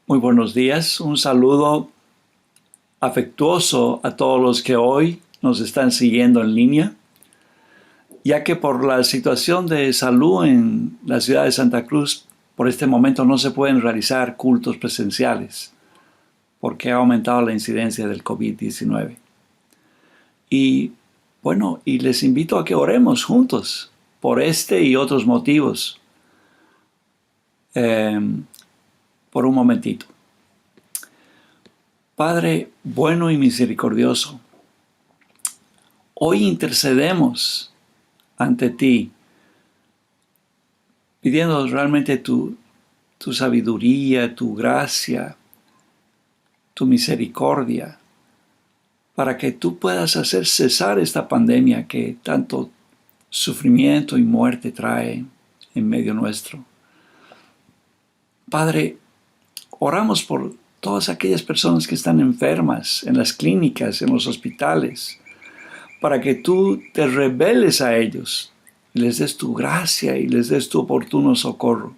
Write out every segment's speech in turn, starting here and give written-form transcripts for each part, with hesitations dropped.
Muy buenos días. Un saludo afectuoso a todos los que hoy nos están siguiendo en línea, ya que por la situación de salud en la ciudad de Santa Cruz, por este momento no se pueden realizar cultos presenciales, porque ha aumentado la incidencia del COVID-19. Y bueno, y les invito a que oremos juntos por este y otros motivos. Por un momentito. Padre bueno y misericordioso, hoy intercedemos ante ti, pidiendo realmente tu sabiduría, tu gracia, tu misericordia, para que tú puedas hacer cesar esta pandemia que tanto sufrimiento y muerte trae en medio nuestro. Padre, oramos por todas aquellas personas que están enfermas en las clínicas, en los hospitales, para que tú te reveles a ellos, les des tu gracia y les des tu oportuno socorro.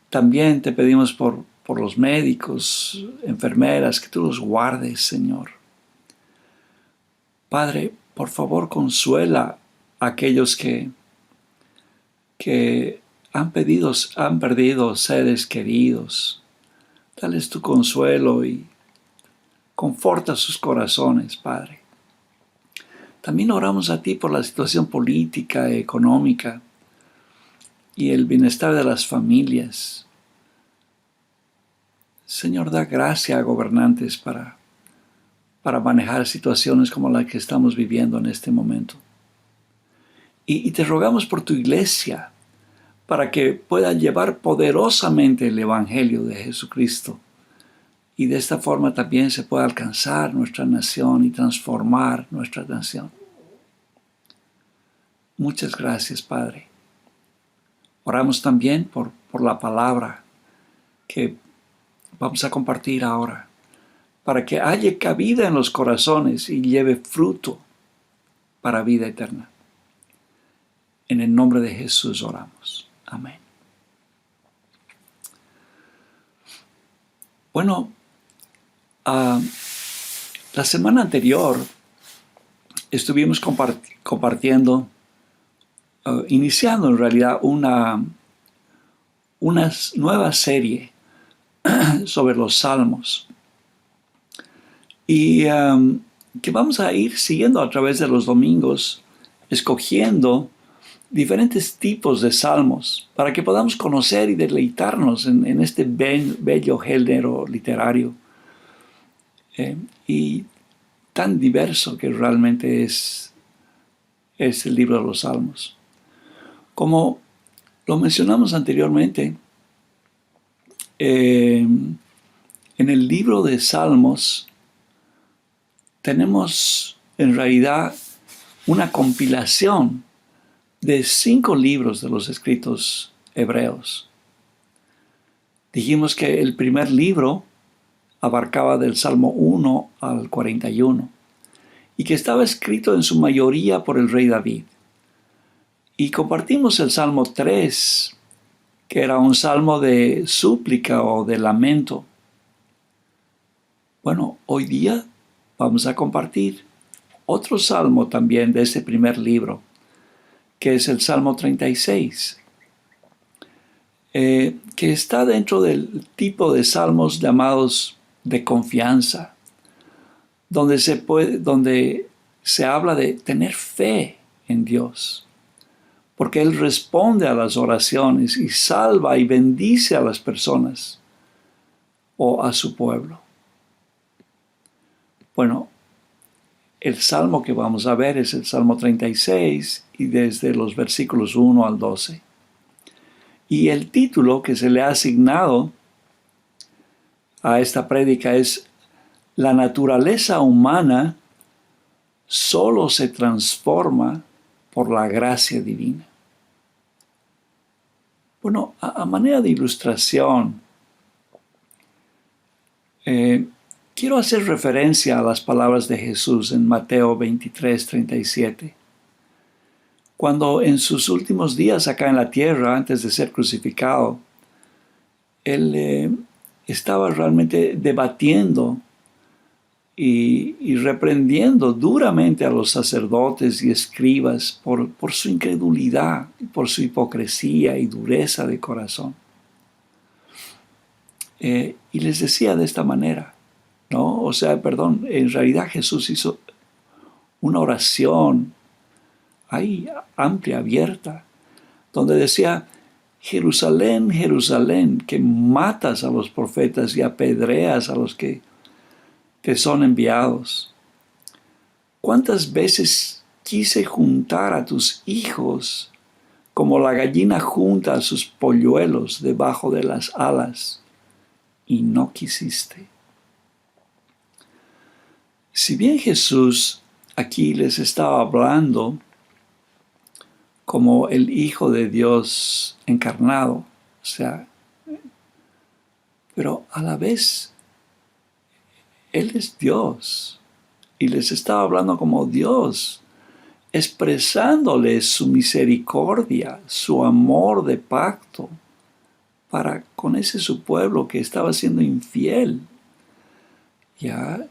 También te pedimos por los médicos, enfermeras, que tú los guardes, Señor. Padre, por favor, consuela a aquellos que han perdido seres queridos. Dales tu consuelo y conforta sus corazones, Padre. También oramos a ti por la situación política, económica y el bienestar de las familias. Señor, da gracia a gobernantes para manejar situaciones como la que estamos viviendo en este momento. Y te rogamos por tu iglesia, para que pueda llevar poderosamente el Evangelio de Jesucristo. Y de esta forma también se pueda alcanzar nuestra nación y transformar nuestra nación. Muchas gracias, Padre. Oramos también por la palabra que vamos a compartir ahora, para que haya cabida en los corazones y lleve fruto para vida eterna. En el nombre de Jesús oramos. Amén. Bueno, la semana anterior estuvimos compartiendo, iniciando en realidad una nueva serie sobre los salmos y que vamos a ir siguiendo a través de los domingos, escogiendo diferentes tipos de salmos para que podamos conocer y deleitarnos en este bello género literario y tan diverso que realmente es el libro de los salmos. Como lo mencionamos anteriormente, en el libro de Salmos tenemos en realidad una compilación de 5 libros de los escritos hebreos. Dijimos que el primer libro abarcaba del Salmo 1 al 41 y que estaba escrito en su mayoría por el rey David. Y compartimos el Salmo 3, que era un salmo de súplica o de lamento. Bueno, hoy día vamos a compartir otro salmo también de ese primer libro, que es el Salmo 36, que está dentro del tipo de salmos llamados de confianza, donde se habla de tener fe en Dios, porque Él responde a las oraciones y salva y bendice a las personas o a su pueblo. Bueno, el salmo que vamos a ver es el Salmo 36 y desde los versículos 1 al 12. Y el título que se le ha asignado a esta prédica es La naturaleza humana solo se transforma por la gracia divina. Bueno, a manera de ilustración, quiero hacer referencia a las palabras de Jesús en Mateo 23:37. Cuando en sus últimos días acá en la tierra, antes de ser crucificado, Él estaba realmente debatiendo y reprendiendo duramente a los sacerdotes y escribas por su incredulidad, por su hipocresía y dureza de corazón. Y les decía de esta manera, ¿no? O sea, perdón, en realidad Jesús hizo una oración ahí amplia, abierta, donde decía: Jerusalén, Jerusalén, que matas a los profetas y apedreas a los que te son enviados. ¿Cuántas veces quise juntar a tus hijos como la gallina junta a sus polluelos debajo de las alas, y no quisiste? Si bien Jesús aquí les estaba hablando como el Hijo de Dios encarnado, o sea, pero a la vez Él es Dios y les estaba hablando como Dios, expresándoles su misericordia, su amor de pacto para con ese su pueblo que estaba siendo infiel, ¿ya?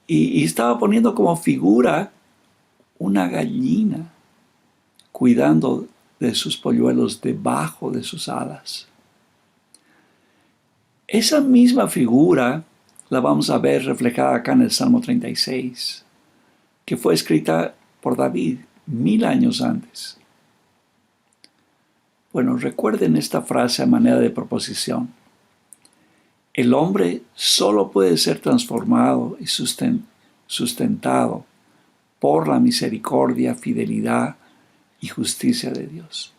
Y estaba poniendo como figura una gallina cuidando de sus polluelos debajo de sus alas. Esa misma figura la vamos a ver reflejada acá en el Salmo 36, que fue escrita por David 1000 años antes. Bueno, recuerden esta frase a manera de proposición. El hombre solo puede ser transformado y sustentado por la misericordia, fidelidad y justicia de Dios.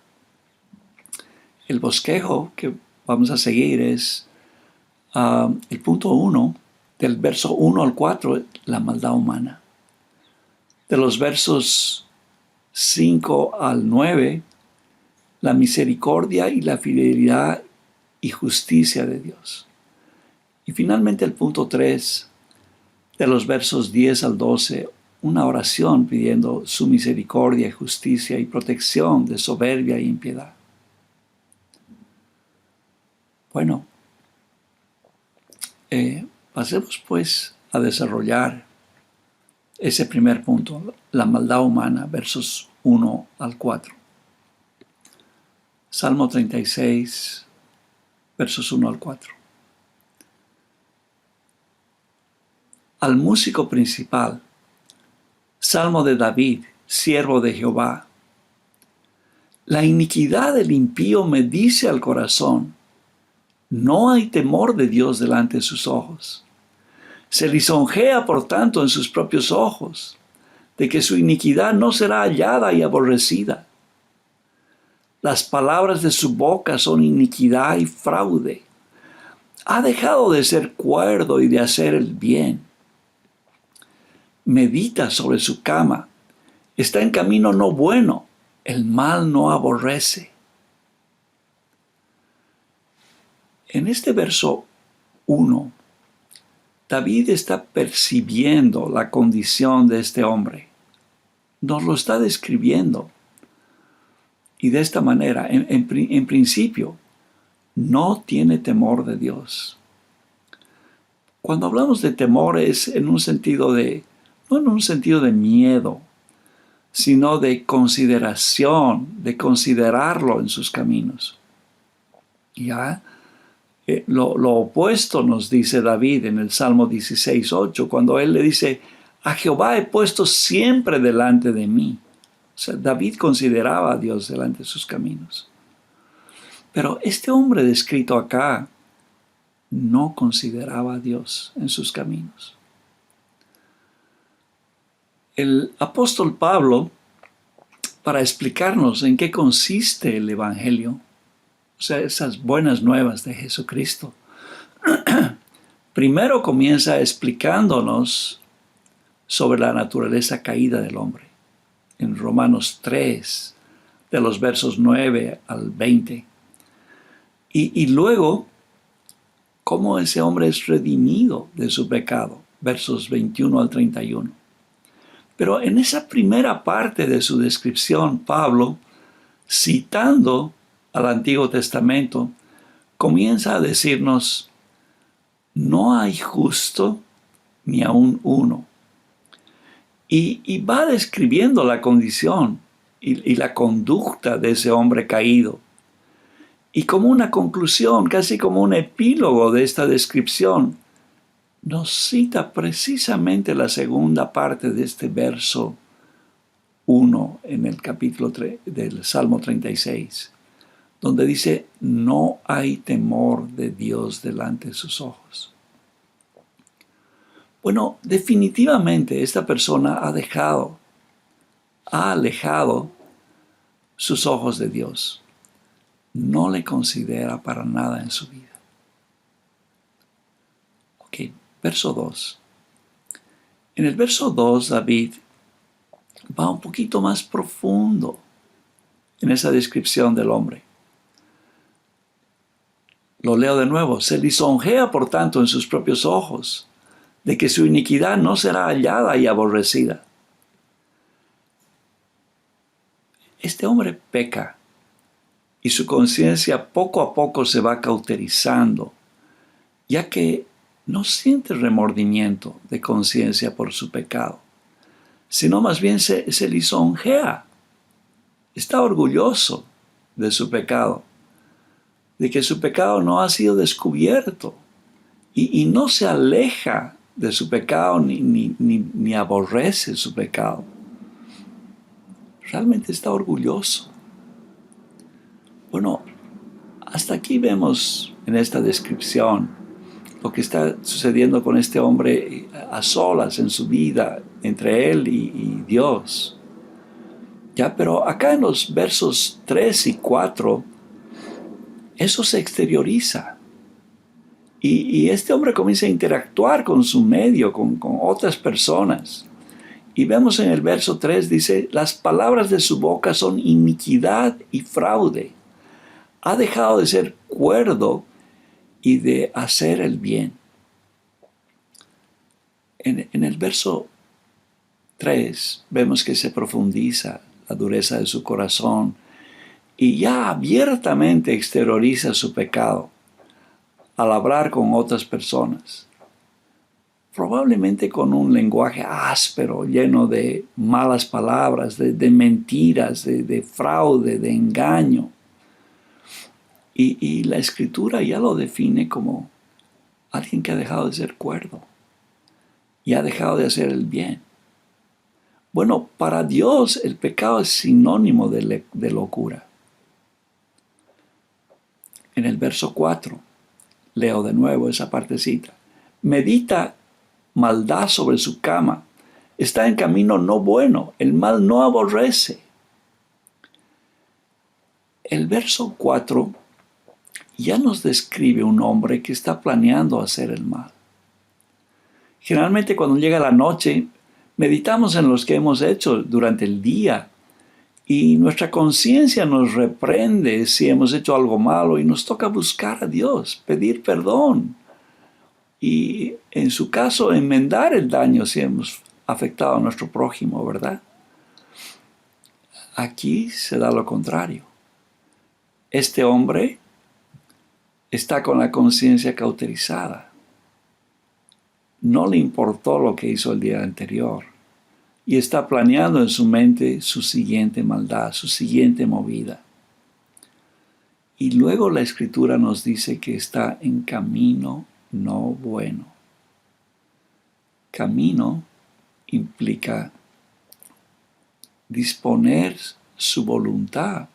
El bosquejo que vamos a seguir es el punto 1, del verso 1 al 4, la maldad humana. De los versos 5 al 9, la misericordia y la fidelidad y justicia de Dios. Y finalmente el punto 3, de los versos 10 al 12, una oración pidiendo su misericordia, justicia y protección de soberbia e impiedad. Bueno, pasemos pues a desarrollar ese primer punto, la maldad humana, versos 1 al 4. Salmo 36, versos 1 al 4. Al músico principal, Salmo de David, siervo de Jehová. La iniquidad del impío me dice al corazón: no hay temor de Dios delante de sus ojos. Se lisonjea, por tanto, en sus propios ojos, de que su iniquidad no será hallada y aborrecida. Las palabras de su boca son iniquidad y fraude. Ha dejado de ser cuerdo y de hacer el bien. Medita sobre su cama. Está en camino no bueno. El mal no aborrece. En este verso 1, David está percibiendo la condición de este hombre. Nos lo está describiendo. Y de esta manera, en principio, no tiene temor de Dios. Cuando hablamos de temor es en un sentido no en un sentido de miedo, sino de consideración, de considerarlo en sus caminos. ¿Ya? Lo opuesto nos dice David en el Salmo 16:8, cuando él le dice: a Jehová he puesto siempre delante de mí. O sea, David consideraba a Dios delante de sus caminos. Pero este hombre descrito acá no consideraba a Dios en sus caminos. El apóstol Pablo, para explicarnos en qué consiste el Evangelio, o sea, esas buenas nuevas de Jesucristo, primero comienza explicándonos sobre la naturaleza caída del hombre, en Romanos 3, de los versos 9 al 20. Y luego, cómo ese hombre es redimido de su pecado, versos 21 al 31. Pero en esa primera parte de su descripción, Pablo, citando al Antiguo Testamento, comienza a decirnos no hay justo ni aun uno. Y va describiendo la condición y la conducta de ese hombre caído. Y como una conclusión, casi como un epílogo de esta descripción, nos cita precisamente la segunda parte de este verso 1 en el capítulo 3 del Salmo 36, donde dice, no hay temor de Dios delante de sus ojos. Bueno, definitivamente esta persona ha alejado sus ojos de Dios. No le considera para nada en su vida. Ok, verso 2. En el verso 2, David va un poquito más profundo en esa descripción del hombre. Lo leo de nuevo. Se lisonjea, por tanto, en sus propios ojos, de que su iniquidad no será hallada y aborrecida. Este hombre peca y su conciencia poco a poco se va cauterizando, ya que no siente remordimiento de conciencia por su pecado, sino más bien se lisonjea. Está orgulloso de su pecado, de que su pecado no ha sido descubierto, y no se aleja de su pecado ni aborrece su pecado. Realmente está orgulloso. Bueno, hasta aquí vemos en esta descripción lo que está sucediendo con este hombre a solas en su vida, entre él y Dios. Ya, pero acá en los versos 3 y 4, eso se exterioriza. Y este hombre comienza a interactuar con su medio, con otras personas. Y vemos en el verso 3, dice, las palabras de su boca son iniquidad y fraude. Ha dejado de ser cuerdo y de hacer el bien. En el verso 3 vemos que se profundiza la dureza de su corazón y ya abiertamente exterioriza su pecado al hablar con otras personas. Probablemente con un lenguaje áspero, lleno de malas palabras, de mentiras, de fraude, de engaño. Y la Escritura ya lo define como alguien que ha dejado de ser cuerdo y ha dejado de hacer el bien. Bueno, para Dios el pecado es sinónimo de locura. En el verso 4, leo de nuevo esa partecita. Medita maldad sobre su cama. Está en camino no bueno. El mal no aborrece. El verso 4 ya nos describe un hombre que está planeando hacer el mal. Generalmente cuando llega la noche, meditamos en los que hemos hecho durante el día y nuestra conciencia nos reprende si hemos hecho algo malo y nos toca buscar a Dios, pedir perdón y en su caso enmendar el daño si hemos afectado a nuestro prójimo, ¿verdad? Aquí se da lo contrario. Este hombre está con la conciencia cauterizada. No le importó lo que hizo el día anterior y está planeando en su mente su siguiente maldad, su siguiente movida. Y luego la Escritura nos dice que está en camino no bueno. Camino implica disponer su voluntad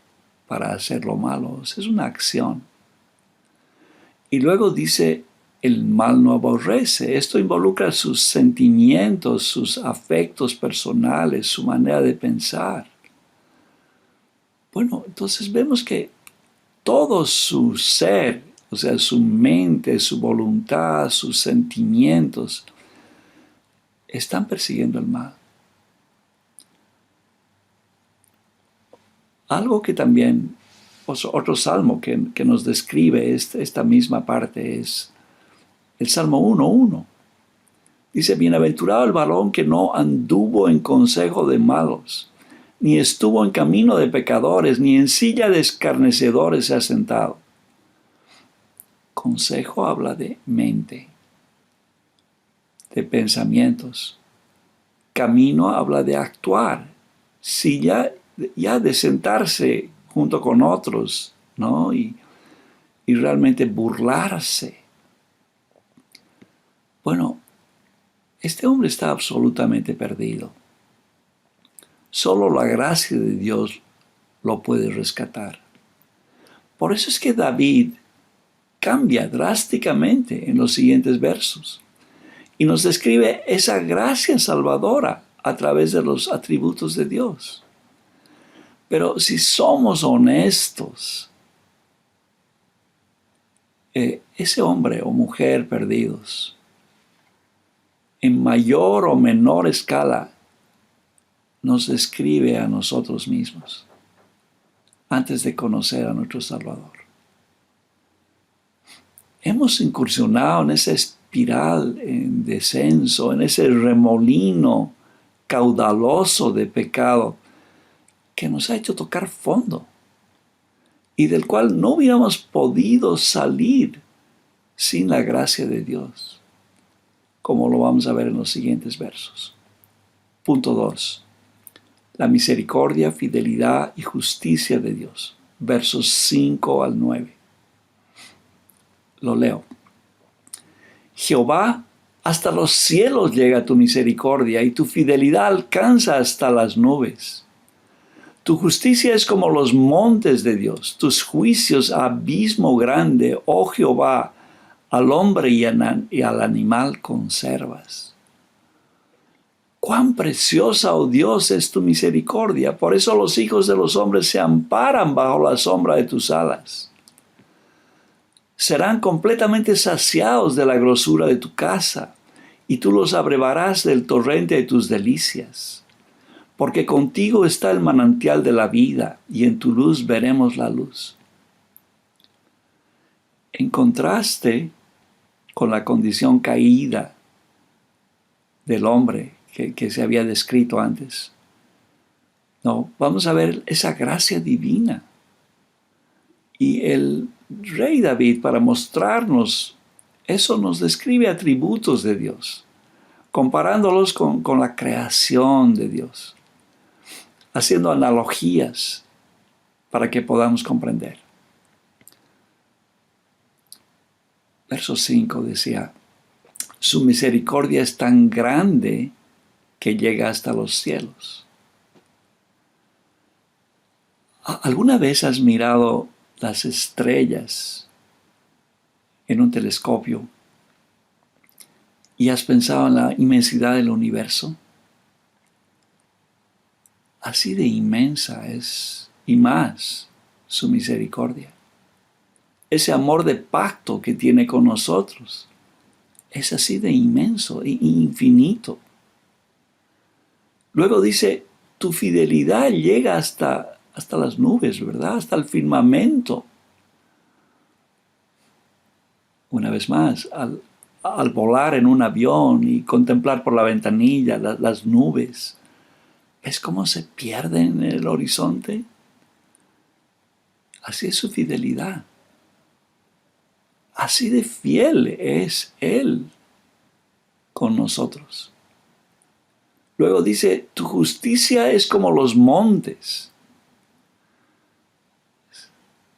para hacer lo malo. Es una acción. Y luego dice, el mal no aborrece. Esto involucra sus sentimientos, sus afectos personales, su manera de pensar. Bueno, entonces vemos que todo su ser, o sea, su mente, su voluntad, sus sentimientos, están persiguiendo el mal. Algo que también, otro salmo que nos describe esta misma parte es el Salmo 1:1. Dice, bienaventurado el varón que no anduvo en consejo de malos, ni estuvo en camino de pecadores, ni en silla de escarnecedores se ha sentado. Consejo habla de mente, de pensamientos. Camino habla de actuar. Silla, ya de sentarse junto con otros, ¿no? Y realmente burlarse. Bueno, este hombre está absolutamente perdido. Solo la gracia de Dios lo puede rescatar. Por eso es que David cambia drásticamente en los siguientes versos y nos describe esa gracia salvadora a través de los atributos de Dios. Pero si somos honestos, ese hombre o mujer perdidos, en mayor o menor escala, nos describe a nosotros mismos antes de conocer a nuestro Salvador. Hemos incursionado en esa espiral en descenso, en ese remolino caudaloso de pecado que nos ha hecho tocar fondo y del cual no hubiéramos podido salir sin la gracia de Dios, como lo vamos a ver en los siguientes versos. Punto 2. La misericordia, fidelidad y justicia de Dios. Versos 5 al 9. Lo leo. Jehová, hasta los cielos llega tu misericordia y tu fidelidad alcanza hasta las nubes. Tu justicia es como los montes de Dios, tus juicios abismo grande, oh Jehová, al hombre y al animal conservas. Cuán preciosa, oh Dios, es tu misericordia. Por eso los hijos de los hombres se amparan bajo la sombra de tus alas. Serán completamente saciados de la grosura de tu casa, y tú los abrevarás del torrente de tus delicias. Porque contigo está el manantial de la vida, y en tu luz veremos la luz. En contraste con la condición caída del hombre que se había descrito antes, no, vamos a ver esa gracia divina. Y el rey David, para mostrarnos eso, nos describe atributos de Dios, comparándolos con la creación de Dios, haciendo analogías para que podamos comprender. Verso 5 decía, su misericordia es tan grande que llega hasta los cielos. ¿Alguna vez has mirado las estrellas en un telescopio y has pensado en la inmensidad del universo? Así de inmensa es, y más, su misericordia. Ese amor de pacto que tiene con nosotros es así de inmenso e infinito. Luego dice, tu fidelidad llega hasta las nubes, ¿verdad? Hasta el firmamento. Una vez más, al volar en un avión y contemplar por la ventanilla las nubes, ¿ves cómo se pierden en el horizonte? Así es su fidelidad. Así de fiel es Él con nosotros. Luego dice, tu justicia es como los montes.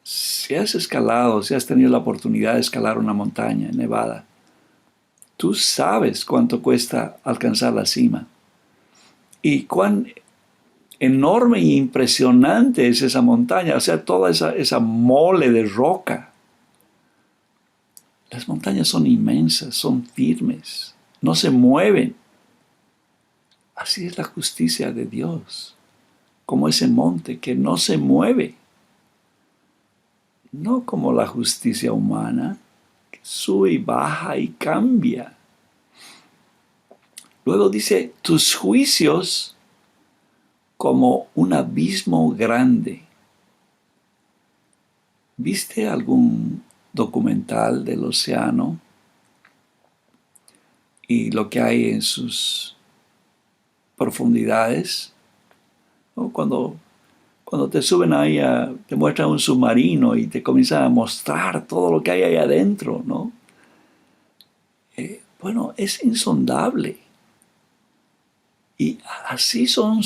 Si has escalado, si has tenido la oportunidad de escalar una montaña en Nevada, tú sabes cuánto cuesta alcanzar la cima y cuán enorme e impresionante es esa montaña, o sea, toda esa mole de roca. Las montañas son inmensas, son firmes, no se mueven. Así es la justicia de Dios, como ese monte que no se mueve. No como la justicia humana, que sube y baja y cambia. Luego dice, tus juicios como un abismo grande. ¿Viste algún documental del océano y lo que hay en sus profundidades? ¿No? Cuando te suben ahí, te muestran un submarino y te comienzan a mostrar todo lo que hay ahí adentro, ¿no? bueno, es insondable. Y así son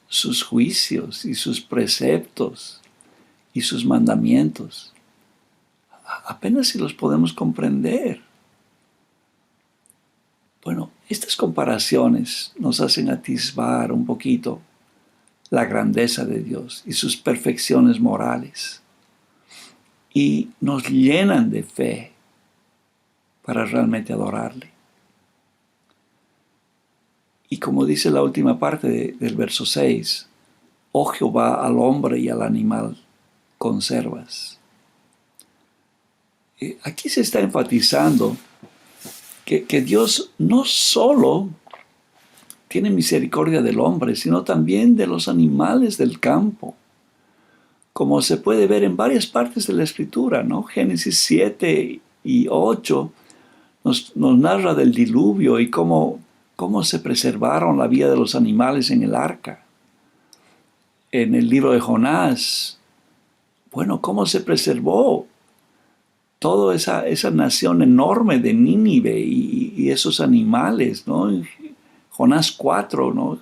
sus juicios y sus preceptos y sus mandamientos. Apenas si los podemos comprender. Bueno, estas comparaciones nos hacen atisbar un poquito la grandeza de Dios y sus perfecciones morales. Y nos llenan de fe para realmente adorarle. Y como dice la última parte del verso 6, oh Jehová, al hombre y al animal conservas. Aquí se está enfatizando que Dios no solo tiene misericordia del hombre, sino también de los animales del campo, como se puede ver en varias partes de la Escritura, ¿no? Génesis 7 y 8 nos narra del diluvio y cómo se preservaron la vida de los animales en el arca. En el libro de Jonás, bueno, cómo se preservó toda esa nación enorme de Nínive y esos animales, ¿no? Jonás 4, ¿no?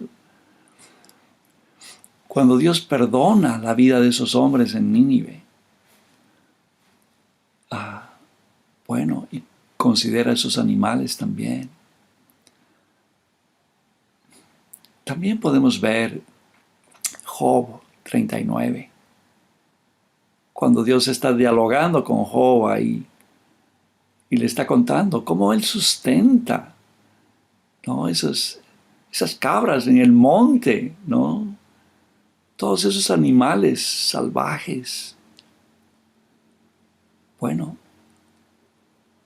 Cuando Dios perdona la vida de esos hombres en Nínive. Bueno, y considera esos animales también. También podemos ver Job 39. Cuando Dios está dialogando con Job ahí y le está contando cómo él sustenta, ¿no? Esas cabras en el monte, ¿no? Todos esos animales salvajes. Bueno,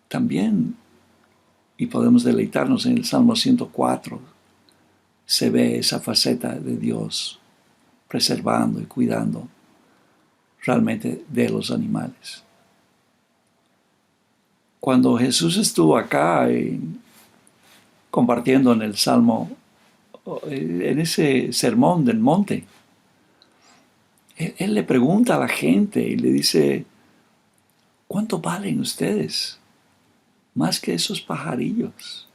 también, y podemos deleitarnos en el Salmo 104, se ve esa faceta de Dios preservando y cuidando realmente de los animales. Cuando Jesús estuvo acá compartiendo en el Salmo, en ese sermón del monte, él le pregunta a la gente y le dice, ¿cuánto valen ustedes? Más que esos pajarillos,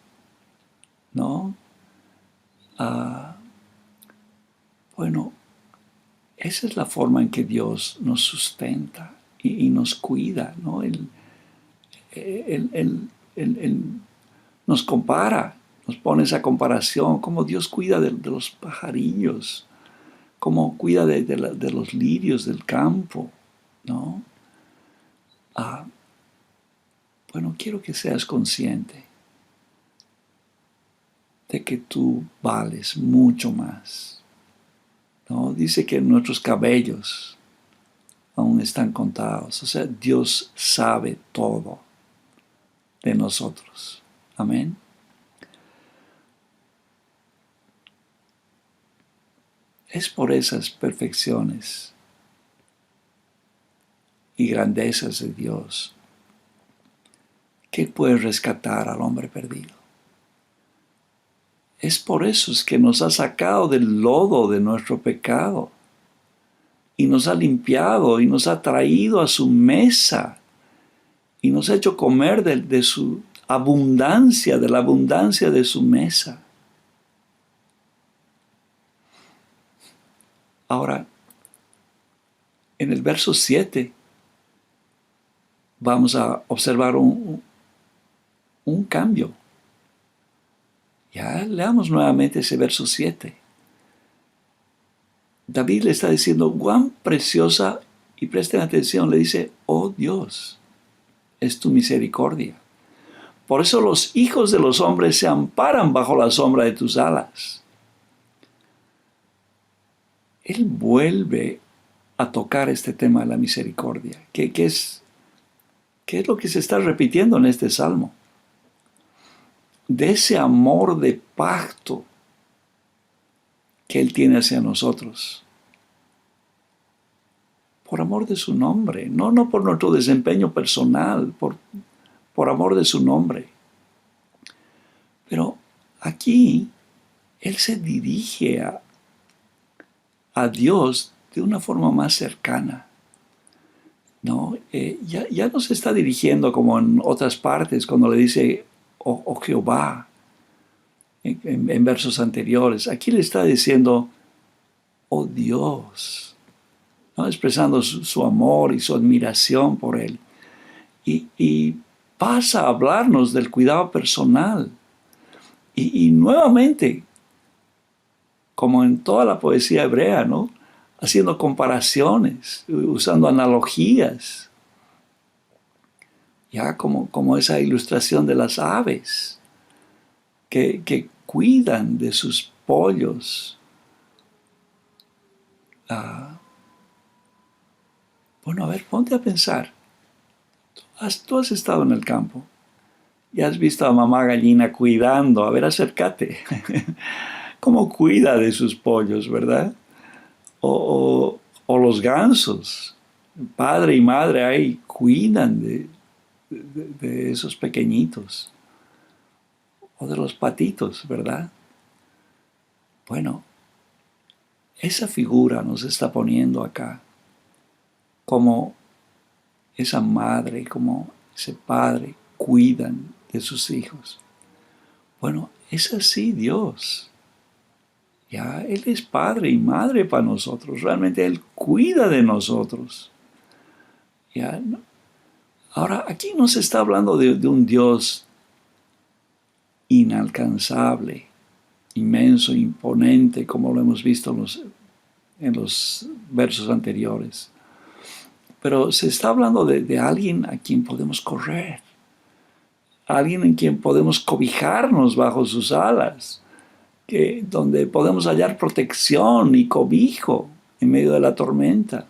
¿no? Bueno, esa es la forma en que Dios nos sustenta y nos cuida, ¿no? Él nos compara, nos pone esa comparación, cómo Dios cuida de los pajarillos, cómo cuida de los lirios del campo, ¿no? Bueno, quiero que seas consciente de que tú vales mucho más, ¿no? Dice que nuestros cabellos aún están contados. O sea, Dios sabe todo de nosotros. Amén. Es por esas perfecciones y grandezas de Dios que puede rescatar al hombre perdido. Es por eso que nos ha sacado del lodo de nuestro pecado y nos ha limpiado y nos ha traído a su mesa y nos ha hecho comer de su abundancia, de la abundancia de su mesa. Ahora, en el verso 7 vamos a observar un cambio. Ya leamos nuevamente ese verso 7. David le está diciendo, cuán preciosa, y presten atención, le dice, oh Dios, es tu misericordia. Por eso los hijos de los hombres se amparan bajo la sombra de tus alas. Él vuelve a tocar este tema de la misericordia, que es lo que se está repitiendo en este salmo. De ese amor de pacto que Él tiene hacia nosotros. Por amor de su nombre, no por nuestro desempeño personal, por amor de su nombre. Pero aquí Él se dirige a Dios de una forma más cercana. ¿No? Ya no se está dirigiendo como en otras partes cuando le dice, o Jehová en versos anteriores. Aquí le está diciendo, oh Dios, ¿no? Expresando su amor y su admiración por Él. Y pasa a hablarnos del cuidado personal. Y nuevamente, como en toda la poesía hebrea, ¿no? Haciendo comparaciones, usando analogías, ya como esa ilustración de las aves que cuidan de sus pollos. Bueno, a ver, ponte a pensar. Tú has estado en el campo y has visto a mamá gallina cuidando. A ver, acércate. ¿Cómo cuida de sus pollos, verdad? O los gansos. Padre y madre ahí cuidan de esos pequeñitos. O de los patitos, ¿verdad? Bueno, esa figura nos está poniendo acá como esa madre, como ese padre cuidan de sus hijos. Bueno, es así Dios. Ya Él es padre y madre para nosotros. Realmente Él cuida de nosotros. Ya, ¿no? Ahora, aquí no se está hablando de un Dios inalcanzable, inmenso, imponente, como lo hemos visto en los versos anteriores. Pero se está hablando de alguien a quien podemos correr, alguien en quien podemos cobijarnos bajo sus alas, donde podemos hallar protección y cobijo en medio de la tormenta.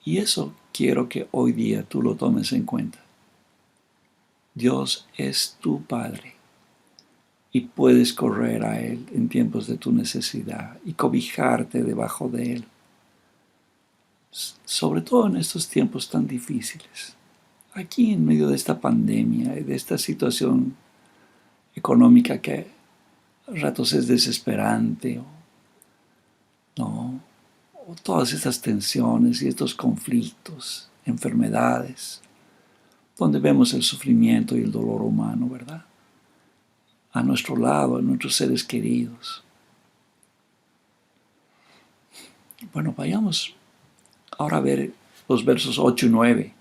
Y eso quiero que hoy día tú lo tomes en cuenta. Dios es tu Padre y puedes correr a Él en tiempos de tu necesidad y cobijarte debajo de Él. Sobre todo en estos tiempos tan difíciles. Aquí en medio de esta pandemia y de esta situación económica que a ratos es desesperante, ¿no? O todas estas tensiones y estos conflictos, enfermedades, donde vemos el sufrimiento y el dolor humano, ¿verdad? A nuestro lado, a nuestros seres queridos. Bueno, vayamos ahora a ver los versos 8 y 9.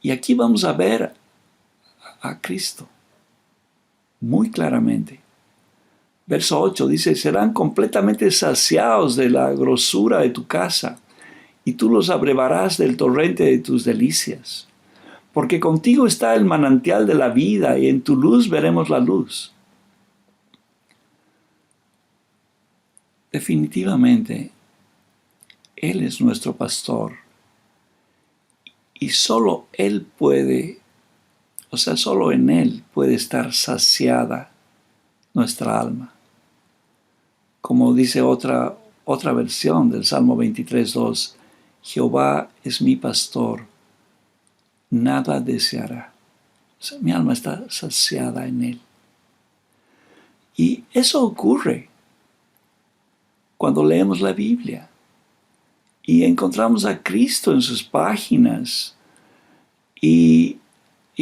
Y aquí vamos a ver a Cristo muy claramente. Verso 8 dice, serán completamente saciados de la grosura de tu casa, y tú los abrevarás del torrente de tus delicias. Porque contigo está el manantial de la vida, y en tu luz veremos la luz. Definitivamente, Él es nuestro pastor, y solo Él puede, solo en Él puede estar saciada nuestra alma. Como dice otra versión del Salmo 23:2, Jehová es mi pastor, nada deseará. Mi alma está saciada en Él. Y eso ocurre cuando leemos la Biblia y encontramos a Cristo en sus páginas y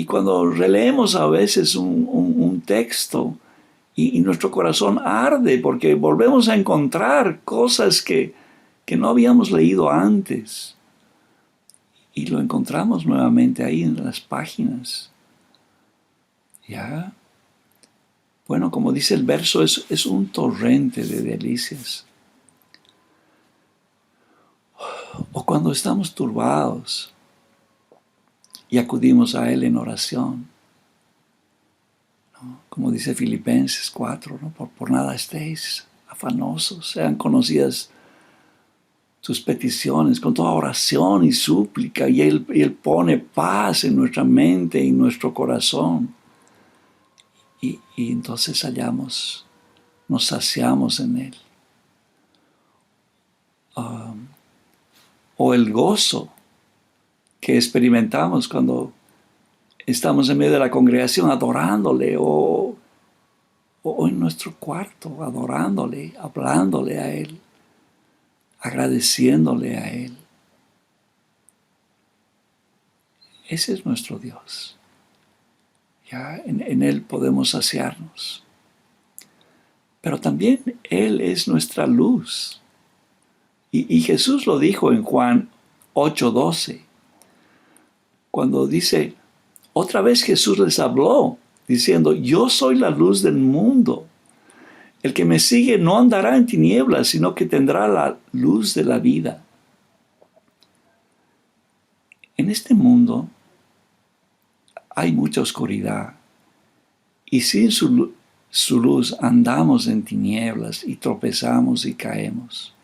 cuando releemos a veces un texto y nuestro corazón arde porque volvemos a encontrar cosas que no habíamos leído antes y lo encontramos nuevamente ahí en las páginas. ¿Ya? Bueno, como dice el verso, es un torrente de delicias. O cuando estamos turbados y acudimos a Él en oración, ¿no? Como dice Filipenses 4, ¿no? Por nada estéis afanosos, sean conocidas tus peticiones con toda oración y súplica, y Él pone paz en nuestra mente y en nuestro corazón. Y entonces nos saciamos en Él. O el gozo que experimentamos cuando estamos en medio de la congregación adorándole o en nuestro cuarto adorándole, hablándole a Él, agradeciéndole a Él. Ese es nuestro Dios. Ya en Él podemos saciarnos. Pero también Él es nuestra luz. Y Jesús lo dijo en Juan 8:12, cuando dice, otra vez Jesús les habló, diciendo, yo soy la luz del mundo. El que me sigue no andará en tinieblas, sino que tendrá la luz de la vida. En este mundo hay mucha oscuridad, y sin su luz andamos en tinieblas y tropezamos y caemos.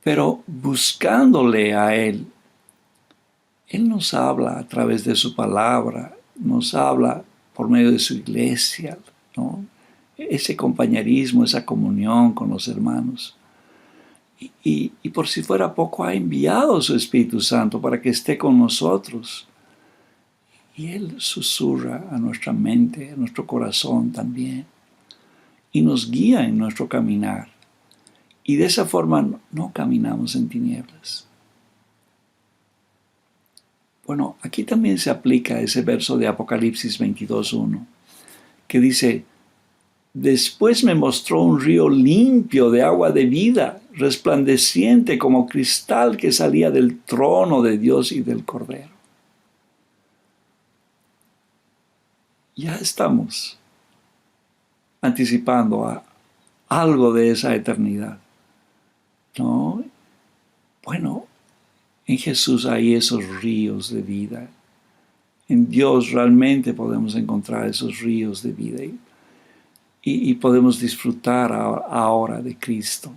Pero buscándole a Él nos habla a través de su palabra, nos habla por medio de su iglesia, ¿no? Ese compañerismo, esa comunión con los hermanos. Y por si fuera poco, ha enviado su Espíritu Santo para que esté con nosotros. Y Él susurra a nuestra mente, a nuestro corazón también. Y nos guía en nuestro caminar. Y de esa forma no caminamos en tinieblas. Bueno, aquí también se aplica ese verso de Apocalipsis 22:1, que dice, después me mostró un río limpio de agua de vida, resplandeciente como cristal que salía del trono de Dios y del Cordero. Ya estamos anticipando a algo de esa eternidad, ¿no? Bueno, en Jesús hay esos ríos de vida. En Dios realmente podemos encontrar esos ríos de vida y podemos disfrutar ahora de Cristo,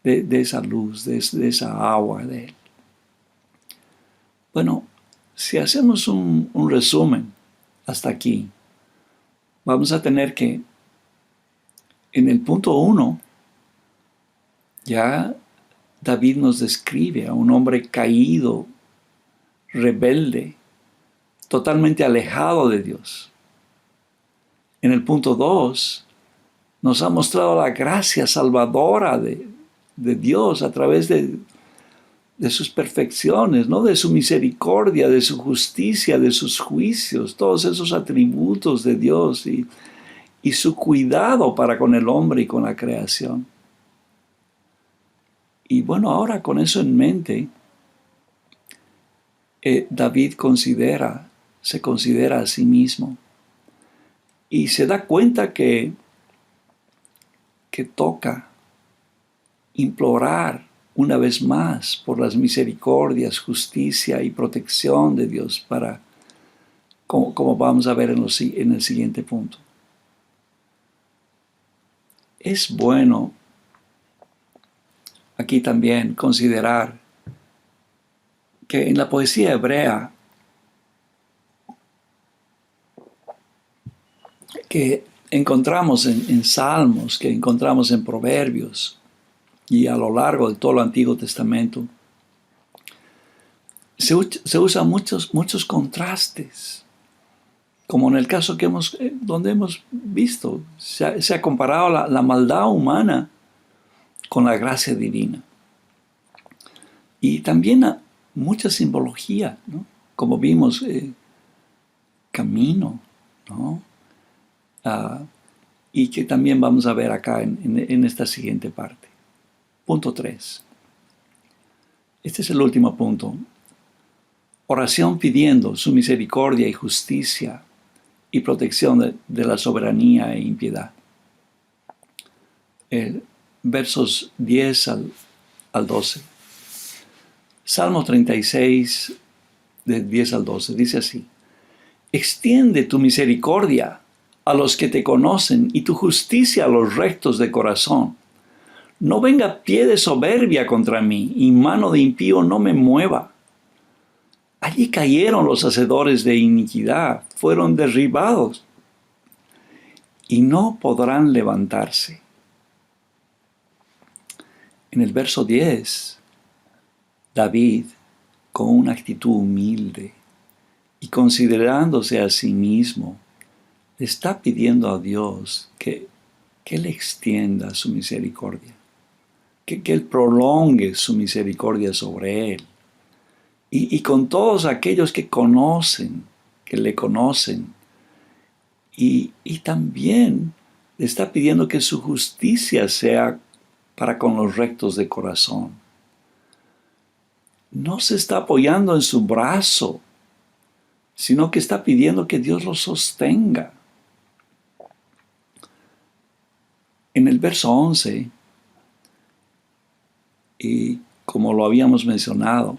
de esa luz, de esa agua de Él. Bueno, si hacemos un resumen hasta aquí, vamos a tener que en el punto 1 ya David nos describe a un hombre caído, rebelde, totalmente alejado de Dios. En el punto 2 nos ha mostrado la gracia salvadora de Dios a través de sus perfecciones, ¿no? De su misericordia, de su justicia, de sus juicios, todos esos atributos de Dios y su cuidado para con el hombre y con la creación. Y bueno, ahora con eso en mente, David se considera a sí mismo y se da cuenta que toca implorar una vez más por las misericordias, justicia y protección de Dios para, como vamos a ver en el siguiente punto. Es bueno aquí también considerar que en la poesía hebrea que encontramos en Salmos, que encontramos en Proverbios y a lo largo de todo el Antiguo Testamento, se usan muchos contrastes, como en el caso donde hemos visto, se ha comparado la maldad humana con la gracia divina. Y también mucha simbología, ¿no? Como vimos, camino, ¿no? Y que también vamos a ver acá en esta siguiente parte. Punto 3. Este es el último punto. Oración pidiendo su misericordia y justicia y protección de la soberanía e impiedad. Versos 10 al 12. Salmo 36, de 10 al 12, dice así: extiende tu misericordia a los que te conocen y tu justicia a los rectos de corazón. No venga pie de soberbia contra mí y mano de impío no me mueva. Allí cayeron los hacedores de iniquidad, fueron derribados y no podrán levantarse. En el verso 10, David, con una actitud humilde y considerándose a sí mismo, le está pidiendo a Dios que Él extienda su misericordia, que Él prolongue su misericordia sobre él. Y con todos aquellos que conocen que le conocen. Y también le está pidiendo que su justicia sea para con los rectos de corazón. No se está apoyando en su brazo, sino que está pidiendo que Dios lo sostenga. En el verso 11, y como lo habíamos mencionado,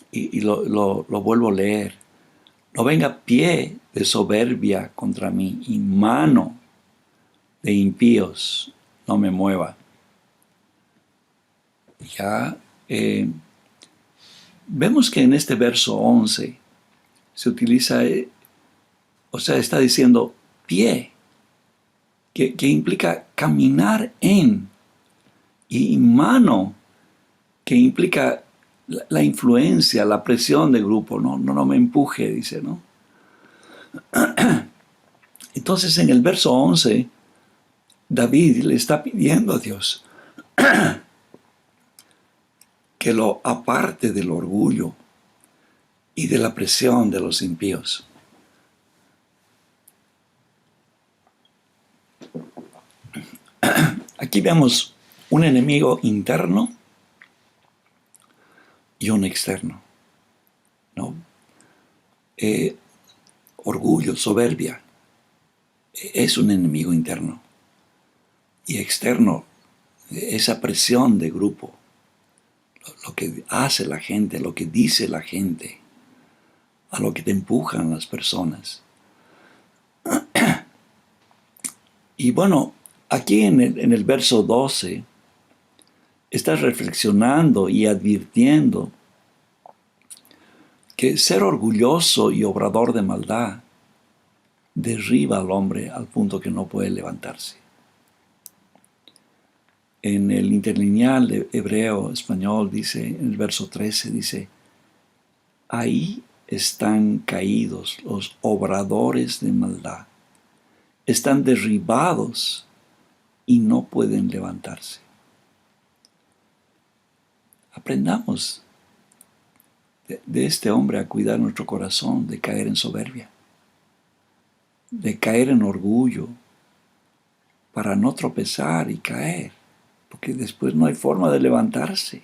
y lo vuelvo a leer, no venga pie de soberbia contra mí, y mano de impíos no me mueva. Ya vemos que en este verso 11 se utiliza, está diciendo pie, que implica caminar en, y mano, que implica la influencia, la presión del grupo. No me empuje, dice, ¿no? Entonces en el verso 11, David le está pidiendo a Dios que lo aparte del orgullo y de la presión de los impíos. Aquí vemos un enemigo interno y un externo, ¿no? Orgullo, soberbia, es un enemigo interno. Y externo, esa presión de grupo, lo que hace la gente, lo que dice la gente, a lo que te empujan las personas. Y bueno, aquí en el verso 12, estás reflexionando y advirtiendo que ser orgulloso y obrador de maldad derriba al hombre al punto que no puede levantarse. En el interlineal de hebreo-español dice, en el verso 13 dice, ahí están caídos los obradores de maldad, están derribados y no pueden levantarse. Aprendamos de este hombre a cuidar nuestro corazón de caer en soberbia, de caer en orgullo, para no tropezar y caer, porque después no hay forma de levantarse.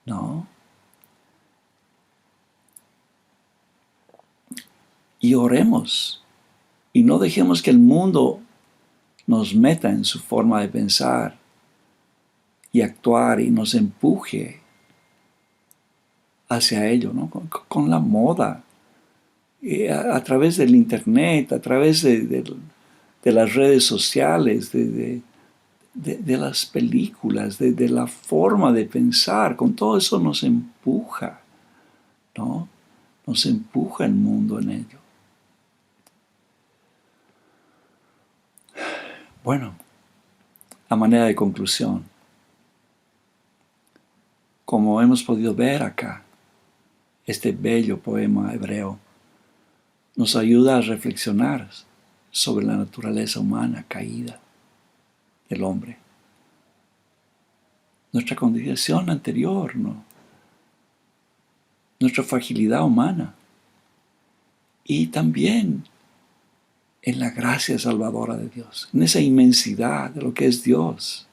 No. Y oremos, y no dejemos que el mundo nos meta en su forma de pensar y actuar y nos empuje hacia ello, ¿no? Con la moda, a través del internet, a través de las redes sociales, de las películas, de la forma de pensar. Con todo eso nos empuja, ¿no? Nos empuja el mundo en ello. Bueno, a manera de conclusión, como hemos podido ver acá, este bello poema hebreo nos ayuda a reflexionar sobre la naturaleza humana caída del hombre. Nuestra condición anterior, ¿no? Nuestra fragilidad humana. Y también en la gracia salvadora de Dios, en esa inmensidad de lo que es Dios.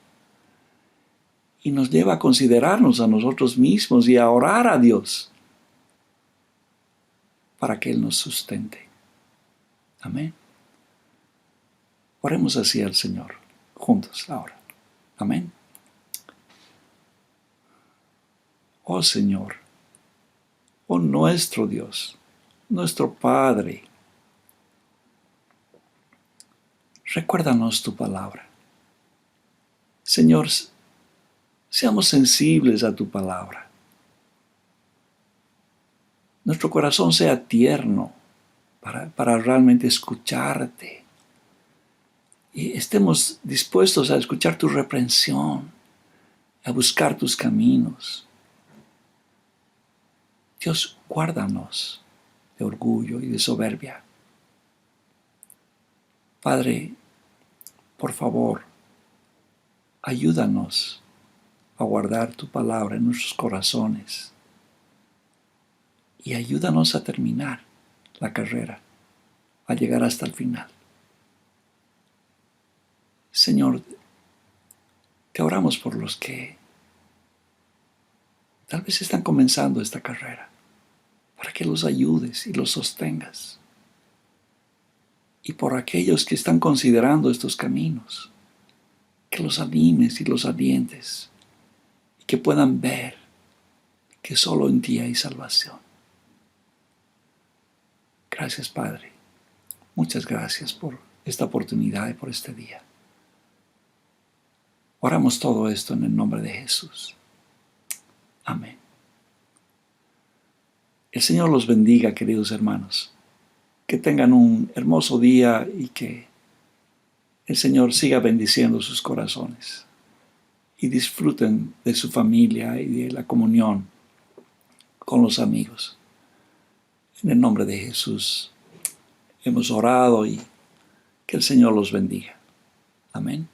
Y nos lleva a considerarnos a nosotros mismos y a orar a Dios para que Él nos sustente. Amén. Oremos así al Señor, juntos ahora. Amén. Oh Señor, oh nuestro Dios, nuestro Padre, recuérdanos tu palabra. Señor, seamos sensibles a tu palabra. Nuestro corazón sea tierno para realmente escucharte. Y estemos dispuestos a escuchar tu reprensión, a buscar tus caminos. Dios, guárdanos de orgullo y de soberbia. Padre, por favor, ayúdanos a guardar tu palabra en nuestros corazones y ayúdanos a terminar la carrera, a llegar hasta el final. Señor, te oramos por los que tal vez están comenzando esta carrera, para que los ayudes y los sostengas. Y por aquellos que están considerando estos caminos, que los animes y los alientes, y que puedan ver que solo en ti hay salvación. Gracias, Padre. Muchas gracias por esta oportunidad y por este día. Oramos todo esto en el nombre de Jesús. Amén. El Señor los bendiga, queridos hermanos. Que tengan un hermoso día y que el Señor siga bendiciendo sus corazones. Y disfruten de su familia y de la comunión con los amigos. En el nombre de Jesús hemos orado y que el Señor los bendiga. Amén.